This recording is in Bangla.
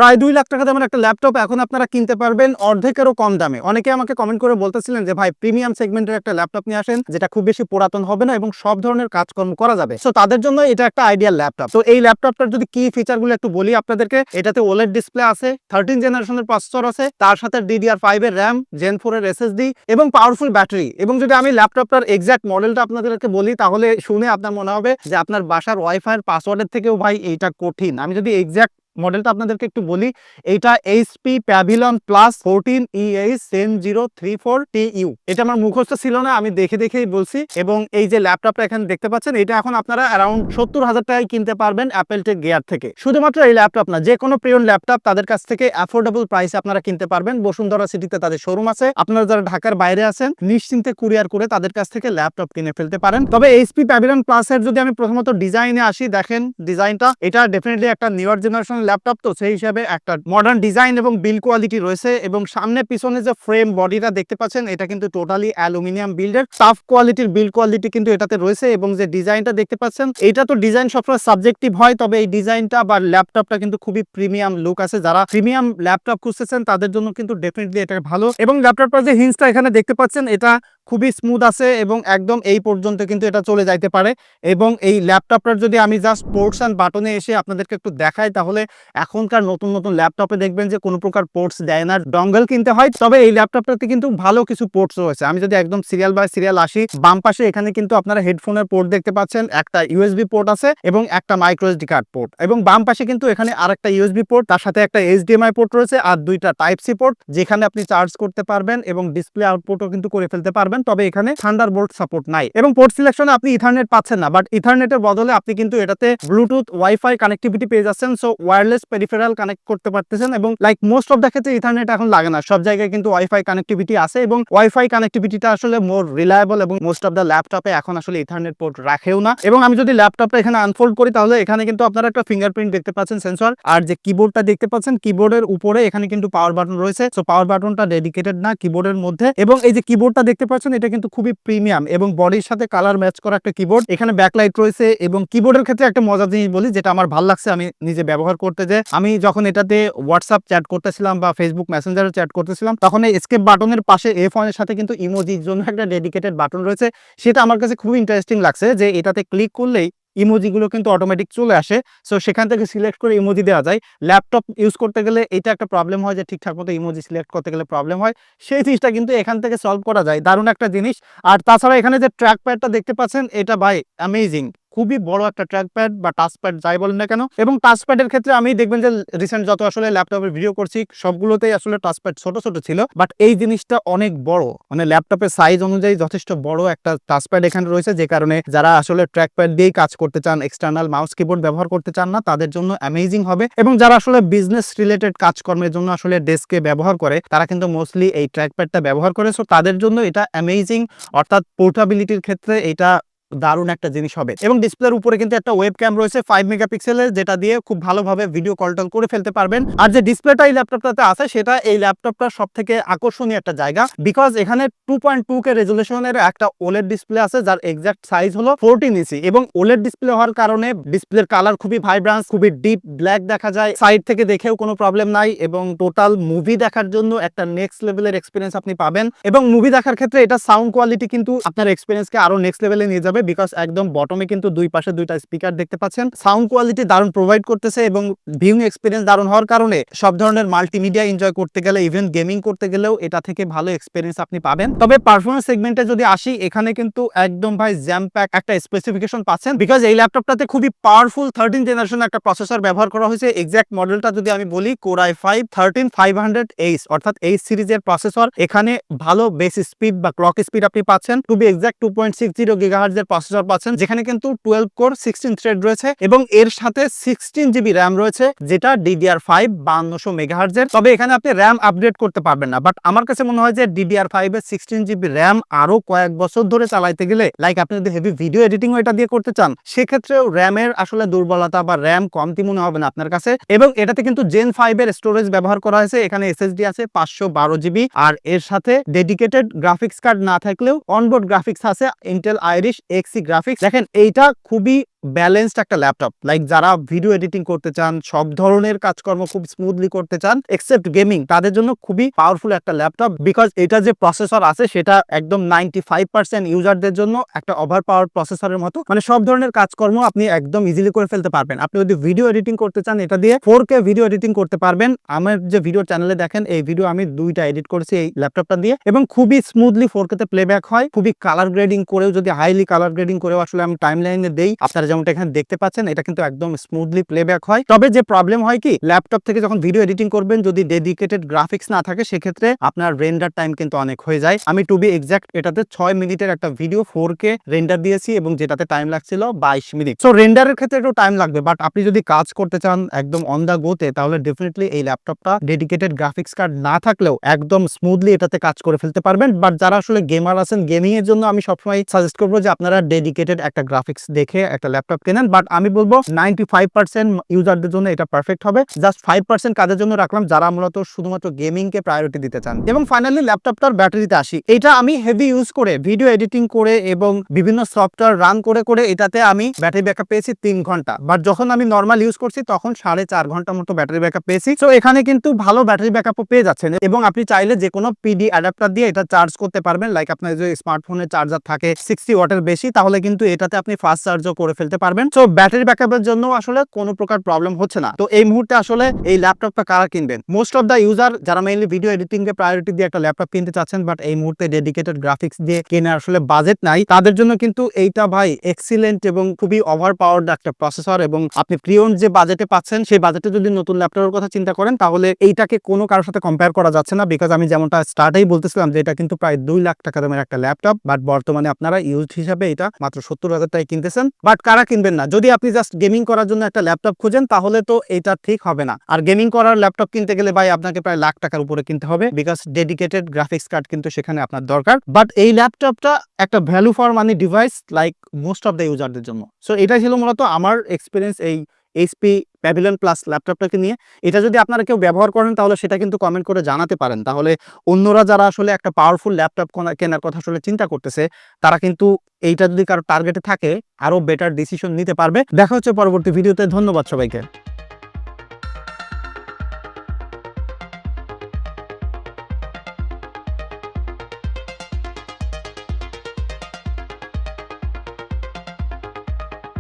প্রায় 2 লাখ টাকা দামের একটা ল্যাপটপ এখন আপনারা কিনতে পারবেন অর্ধেকেরও কম দামে। অনেকে আমাকে কমেন্ট করে বলতেছিলেন যে ভাই প্রিমিয়াম সেগমেন্টের একটা ল্যাপটপ নিয়ে আসেন যেটা খুব বেশি পুরাতন হবে না এবং সব ধরনের কাজকর্ম করা যাবে। সো তাদের জন্য এটা একটা আইডিয়াল ল্যাপটপ। তো এই ল্যাপটপটার যদি কি ফিচারগুলো একটু বলি আপনাদেরকে, এটাতে ওলেড ডিসপ্লে আছে, 13 জেনারেশনের প্রসেসর আছে, তার সাথে DDR5 এর RAM, Gen 4 এর SSD এবং পাওয়ারফুল ব্যাটারি। এবং যদি আমি ল্যাপটপটার এক্সাক্ট মডেলটা আপনাদেরকে বলি তাহলে শুনে আপনার মনে হবে যে আপনার বাসার ওয়াইফাই এর পাসওয়ার্ডের থেকেও ভাই এইটা কঠিন। আমি যদি এক্সাক্ট মডেলটা আপনাদেরকে একটু বলি, এইটা HP Pavilion Plus 14EH10034TU। এটা আমার মুখস্থ ছিল না, আমি দেখেই বলছি। এবং এই যে ল্যাপটপটা এখানে দেখতে পাচ্ছেন, এটা এখন আপনারা অ্যারাউন্ড 70,000 টাকায় কিনতে পারবেন অ্যাপেল টেক গিয়ার থেকে। শুধুমাত্র এই ল্যাপটপ না, যে কোনো প্রিয়ন ল্যাপটপ তাদের কাছ থেকে অ্যাফোর্ডেবল প্রাইসে আপনারা কিনতে পারবেন। বসুন্ধরা সিটিতে তাদের শোরুম আছে। আপনারা যারা ঢাকার বাইরে আছেন নিশ্চিন্তে কুরিয়ার করে তাদের কাছ থেকে ল্যাপটপ কিনে ফেলতে পারেন। তবে HP Pavilion Plus এর যদি আমি প্রথমত ডিজাইনে আসি, দেখেন ডিজাইনটা, এটা ডেফিনেটলি একটা নিউয়ার জেনারেশন ল্যাপটপ, তো সেই হিসাবে একটা মডার্ন ডিজাইন এবং বিল্ড কোয়ালিটি রয়েছে। এবং সামনে পিছনে যে ফ্রেম বডিটা দেখতে পাচ্ছেন এটা কিন্তু টোটালি অ্যালুমিনিয়াম বিল্ডের, টাফ কোয়ালিটির বিল্ড কোয়ালিটি কিন্তু এটাতে রয়েছে। এবং যে ডিজাইনটা দেখতে পাচ্ছেন, এটা তো ডিজাইন সবসময় সাবজেক্টিভ হয়, তবে এই ডিজাইনটা বা ল্যাপটপটা কিন্তু খুবই প্রিমিয়াম লুক আছে। যারা প্রিমিয়াম ল্যাপটপ খুঁজতেছেন তাদের জন্য কিন্তু ডেফিনেটলি এটা ভালো। এবং ল্যাপটপটার যে হিঞ্জটা এখানে দেখতে পাচ্ছেন, এটা খুবই স্মুথ আছে এবং একদম এই পর্যন্ত কিন্তু এটা চলে যাইতে পারে। এবং এই ল্যাপটপটার যদি আমি জাস্ট পোর্টস অ্যান্ড বাটনে এসে আপনাদেরকে একটু দেখাই, তাহলে এখনকার নতুন ল্যাপটপে দেখবেন যে কোনো প্রকার পোর্টস দেয় না, ডঙ্গল কিনতে হয়। তবে এই ল্যাপটপটাতে কিন্তু ভালো কিছু পোর্টস রয়েছে। আমি যদি একদম সিরিয়াল বাই সিরিয়াল আসি, বাম পাশে এখানে কিন্তু আপনারা হেডফোনের পোর্ট দেখতে পাচ্ছেন, একটা USB পোর্ট আছে এবং একটা মাইক্রো SD কার্ড পোর্ট। এবং বাম পাশে কিন্তু এখানে আরেকটা USB পোর্ট, তার সাথে একটা HDMI পোর্ট রয়েছে আর দুইটা Type-C পোর্ট, যেখানে আপনি চার্জ করতে পারবেন এবং ডিসপ্লে আউটপুটও কিন্তু করে ফেলতে পারবেন। তবে এখানে থান্ডারবোল্ট সাপোর্ট নাই। এবং পোর্ট সিলেকশনে আপনি ইথারনেট পাচ্ছেন না, বাট ইথারনেটের বদলে আপনি কিন্তু এটাতে ব্লুটুথ ওয়াইফাই কানেক্টিভিটি পেয়ে যাচ্ছেন। সো ওয়্যারলেস পেরিফেরাল কানেক্ট করতে পারতেছেন। এবং লাইক মোস্ট অফ দ্য ক্ষেত্রে ইথারনেট এখন লাগে না, সব জায়গায় কিন্তু ওয়াইফাই কানেক্টিভিটি আছে। এবং ওয়াইফাই কানেক্টিভিটিটা আসলে মোর রিলায়েবল এবং মোস্ট অফ দ্য ল্যাপটপে এখন আসলে ইথারনেট পোর্ট রাখেও না। এবং আমি যদি ল্যাপটপটা এখানে আনফোল্ড করি, তাহলে এখানে কিন্তু আপনারা একটা ফিঙ্গারপ্রিন্ট দেখতে পাচ্ছেন সেন্সর, আর যে কিবোর্ডটা দেখতে পাচ্ছেন, কিবোর্ডের উপরে এখানে কিন্তু পাওয়ার বাটন রয়েছে। সো পাওয়ার বাটনটা ডেডিকেটেড না কিবোর্ডের মধ্যে। এবং এই যে কিবোর্ডটা দেখতে পাচ্ছেন, এটা কিন্তু খুবই প্রিমিয়াম এবং বডির সাথে কালার ম্যাচ করা একটা কিবোর্ড। এখানে ব্যাকলাইট রয়েছে। এবং কিবোর্ডের ক্ষেত্রে একটা মজার জিনিস বলি, যেটা আমার ভালো লাগছে আমি নিজে ব্যবহার করতে, যে আমি যখন এটাতে হোয়াটসঅ্যাপ চ্যাট করতেছিলাম বা ফেসবুক মেসেঞ্জারে চ্যাট করতেছিলাম, তখন এই এসকেপ বাটনের পাশে F1 এর সাথে কিন্তু ইমোজির জন্য একটা ডেডিকেটেড বাটন রয়েছে। সেটা আমার কাছে খুবই ইন্টারেস্টিং লাগছে, যে এটাতে ক্লিক করলেই ইমোজিগুলো কিন্তু অটোমেটিক চলে আসে। সো সেখান থেকে সিলেক্ট করে ইমোজি দেওয়া যায়। ল্যাপটপ ইউজ করতে গেলে এটা একটা প্রবলেম হয় যে ঠিকঠাক মতো ইমোজি সিলেক্ট করতে গেলে প্রবলেম হয়, সেই জিনিসটা কিন্তু এখান থেকে সলভ করা যায়। দারুণ একটা জিনিস। আর তাছাড়া এখানে যে ট্র্যাক প্যাডটা দেখতে পাচ্ছেন, এটা ভাই অ্যামেজিং, খুবই বড় একটা ট্র্যাক প্যাড বা টাচ প্যাড যাই বলেন না কেন। এবং টাচ প্যাডের ক্ষেত্রে আমি দেখবেন যে রিসেন্ট যত আসলে ল্যাপটপের ভিডিও করছি সবগুলোতেই আসলে টাচ প্যাড ছোট ছোট ছিল, বাট এই জিনিসটা অনেক বড়, মানে ল্যাপটপের সাইজ অনুযায়ী যথেষ্ট বড় একটা টাচ প্যাড এখানে রয়েছে, যে কারণে যারা আসলে ট্র্যাক প্যাড দিয়েই কাজ করতে চান, এক্সটার্নাল মাউস কিবোর্ড ব্যবহার করতে চান না, তাদের জন্য অ্যামেজিং হবে। এবং যারা আসলে বিজনেস রিলেটেড কাজকর্মের জন্য আসলে ডেস্কে ব্যবহার করে, তারা কিন্তু মোস্টলি এই ট্র্যাক প্যাডটা ব্যবহার করে। সো তাদের জন্য এটা অ্যামেজিং, অর্থাৎ পোর্টেবিলিটির ক্ষেত্রে এটা দারুণ একটা জিনিস হবে। এবং ডিসপ্লের উপরে কিন্তু একটা ওয়েব ক্যাম রয়েছে 5 মেগাপিক্সেলের, যেটা দিয়ে খুব ভালোভাবে ভিডিও কল টল করে ফেলতে পারবেন। আর যে ডিসপ্লেটা এই ল্যাপটপটাতে আছে, সেটা এই ল্যাপটপটার সব থেকে আকর্ষণীয় একটা জায়গা, বিকজ এখানে 2.2K রেজুলেশনের একটা ওলেড ডিসপ্লে আছে, যার এক্সাক্ট সাইজ হলো 14 ইঞ্চি। এবং ওলেড ডিসপ্লে হওয়ার কারণে ডিসপ্লের কালার খুবই ভাইব্রান্স, খুবই ডিপ ব্ল্যাক দেখা যায়, সাইড থেকে দেখেও কোনো প্রবলেম নাই। এবং টোটাল মুভি দেখার জন্য একটা নেক্সট লেভেলের এক্সপিরিয়েন্স আপনি পাবেন। এবং মুভি দেখার ক্ষেত্রে এটা সাউন্ড কোয়ালিটি কিন্তু আপনার এক্সপিরিয়েন্সকে আরো নেক্সট লেভেলে নিয়ে যাবে, বিকজ একদম বটমে কিন্তু দুই পাশে দুইটা স্পিকার দেখতে পাচ্ছেন, সাউন্ড কোয়ালিটি দারুণ প্রোভাইড করতেছে। এবং ভিউইং এক্সপিরিয়েন্স দারুণ হওয়ার কারণে সব ধরনের মাল্টিমিডিয়া এনজয় করতে গেলে, ইভেন গেমিং করতে গেলেও এটা থেকে ভালো এক্সপিরিয়েন্স আপনি পাবেন। তবে পারফরম্যান্স সেগমেন্টে যদি আসি, এখানে কিন্তু একদম ভাই জ্যাম প্যাক একটা স্পেসিফিকেশন পাচ্ছেন, বিকজ এই ল্যাপটপটাতে খুবই পাওয়ারফুল 13 জেনারেশন একটা প্রসেসর ব্যবহার করা হয়েছে। এক্সাক্ট মডেলটা যদি আমি বলি, Core i5 13500H, অর্থাৎ H সিরিজের প্রসেসর। এখানে ভালো বেস স্পিড বা ক্লক স্পিড আপনি পাচ্ছেন, টু বি এক্সাক্ট 2.60 GHz এর প্রসেসর পাচ্ছেন, যেখানে কিন্তু 12 কোর 16 থ্রেড রয়েছে। এবং এর সাথে 16 GB RAM রয়েছে, যেটা DDR5 5200 MHz এর। তবে এখানে আপনি RAM আপডেট করতে পারবেন না, বাট আমার কাছে মনে হয় যে DDR5 এর 16 GB RAM আরো কয়েক বছর ধরে চালাইতে গেলে, লাইক আপনি যদি হেভি ভিডিও এডিটিং এটা দিয়ে করতে চান, সেক্ষেত্রেও RAM এর আসলে দুর্বলতা বা RAM কমতি মনে হবে না আপনার কাছে। এবং এটাতে কিন্তু Gen 5 এর স্টোরেজ ব্যবহার করা হয়েছে, এখানে SSD আছে 512 GB, আর এর সাথে ডেডিকেটেড গ্রাফিক্স কার্ড না থাকলেও অনবোর্ড গ্রাফিক্স আছে Intel Iris Xe গ্রাফিক্স। দেখেন এইটা খুবই ব্যালেন্সড একটা ল্যাপটপ, লাইক যারা ভিডিও এডিটিং করতে চান, সব ধরনের কাজকর্ম খুব স্মুথলি করতে চান এক্সেপ্ট গেমিং, তাদের জন্য খুবই পাওয়ারফুল একটা ল্যাপটপ। বিকজ এটা যে প্রসেসর আছে সেটা একদম 95% ইউজারদের জন্য একটা ওভার পাওয়ার প্রসেসরের মতো, মানে সব ধরনের কাজকর্ম আপনি একদম ইজিলি করে ফেলতে পারবেন। আপনি যদি ভিডিও এডিটিং করতে চান এটা দিয়ে 4K ভিডিও এডিটিং করতে পারবেন। আমার যে ভিডিও চ্যানেলে দেখেন এই ভিডিও আমি 2টা এডিট করেছি এই ল্যাপটপটা দিয়ে, এবং খুবই স্মুথলি 4K তে প্লেব্যাক হয়। খুবই কালার গ্রেডিং করেও, যদি হাইলি কালার গ্রেডিং করেও আসলে আমি টাইমলাইনে দেই, আপনারা যেমনটা এখানে দেখতে পাচ্ছেন, এটা কিন্তু একদম স্মুথলি প্লেব্যাক হয়। তবে যে প্রবলেম হয় কি, ল্যাপটপ থেকে যখন ভিডিও এডিটিং করবেন যদি ডেডিকেটেড গ্রাফিক্স না থাকে সেক্ষেত্রে আপনার রেন্ডার টাইম কিন্তু অনেক হয়ে যায়। আমি টু বি এক্সাক্ট এটাতে 6 মিনিটের একটা ভিডিও 4K রেন্ডার দিয়েছি এবং যেটাতে টাইম লাগছিল 22 মিনিট। সো রেন্ডারের ক্ষেত্রে একটু টাইম লাগবে, বাট আপনি যদি কাজ করতে চান একদম অন দা গোতে, তাহলে ডেফিনেটলি এই ল্যাপটপটা ডেডিকেটেড গ্রাফিক্স কার্ড না থাকলেও একদম স্মুথলি এটাতে কাজ করে ফেলতে পারবেন। বাট যারা আসলে গেমার আছেন, গেমিং এর জন্য আমি সবসময় সাজেস্ট করবো যে আপনারা ডেডিকেটেড একটা গ্রাফিক্স দেখে একটা ল্যাপটপ কেনেন। বাট আমি বলবো 95% ইউজারদের জন্য এটা পারফেক্ট হবে। জাস্ট 5% কাজের জন্য রাখলাম যারা মূলত শুধুমাত্র গেমিং কে প্রায়োরিটি দিতে চান। এবং ফাইনালি ল্যাপটপটার ব্যাটারিতে আসি। এটা আমি হেভি ইউজ করে, ভিডিও এডিটিং করে এবং বিভিন্ন সফটওয়্যার রান করে করে এটাতে আমি ব্যাটারি ব্যাকআপ পেয়েছি 3 ঘন্টা। বাট যখন আমি নর্মাল ইউজ করছি তখন 4.5 ঘন্টার মতো ব্যাটারি ব্যাকআপ পেয়েছি। সো এখানে কিন্তু ভালো ব্যাটারি ব্যাকআপও পেয়ে যাচ্ছেন এবং আপনি চাইলে যে কোনো পিডি অ্যাডাপ্টার দিয়ে এটা চার্জ করতে পারবেন। লাইক আপনার যে স্মার্টফোনের চার্জার থাকে 60 ওয়াটের বেশি, তাহলে কিন্তু এটাতে আপনি ফাস্ট চার্জও করে ফেলতে পারবেন। সো ব্যাটারি ব্যাকআপের জন্য আসলে কোনো প্রকার প্রবলেম হচ্ছে না। তো এই মুহূর্তে আসলে এই ল্যাপটপটা কারা কিনবেন? মোস্ট অফ দ্য ইউজার যারা মেইনলি ভিডিও এডিটিং কে প্রায়োরিটি দিয়ে একটা ল্যাপটপ কিনতে চাচ্ছেন, বাট এই মুহূর্তে ডেডিকেটেড গ্রাফিক্স দিয়ে কেনার আসলে বাজেট নাই, তাদের জন্য কিন্তু এইটা ভাই এক্সিলেন্ট এবং খুবই ওভার পাওয়ারড একটা প্রসেসর। এবং আপনি প্রিয়ন যে বাজেটে পাচ্ছেন সেই বাজেটে যদি নতুন ল্যাপটপের কথা চিন্তা করেন তাহলে এইটাকে কোনো কারোর সাথে কম্পেয়ার করা যাচ্ছে না। বিকজ আমি যেমনটা স্টার্টেই বলতেছিলাম যে এটা কিন্তু প্রায় 2 লাখ টাকা দামের একটা ল্যাপটপ, বাট বর্তমানে আপনারা ইউজড হিসাবে এটা মাত্র 70,000 টাকায় কিনতেছেন। বাট কারা কিনবেন না? যদি আপনি জাস্ট গেমিং করার জন্য একটা ল্যাপটপ খুঁজেন তাহলে তো এটা ঠিক হবে না। আর গেমিং করার ল্যাপটপ কিনতে গেলে ভাই আপনাকে প্রায় লাখ টাকার উপরে কিনতে হবে, বিকজ ডেডিকেটেড গ্রাফিক্স কার্ড কিন্তু সেখানে আপনার দরকার। বাট এই ল্যাপটপটা একটা value for money device like most of the ইউজারদের জন্য। সো এটাই ছিল মূলত আমার এক্সপিরিয়েন্স এই এইচপি প্যাভিলিয়ন প্লাস ল্যাপটপটাকে নিয়ে। এটা যদি আপনারা কেউ ব্যবহার করেন তাহলে সেটা কিন্তু কমেন্ট করে জানাতে পারেন, তাহলে অন্যরা যারা আসলে একটা পাওয়ারফুল ল্যাপটপ কেনার কথা আসলে চিন্তা করতেছে তারা কিন্তু এইটা যদি কারো টার্গেটে থাকে আরো বেটার ডিসিশন নিতে পারবে। দেখা হচ্ছে পরবর্তী ভিডিওতে। ধন্যবাদ সবাইকে।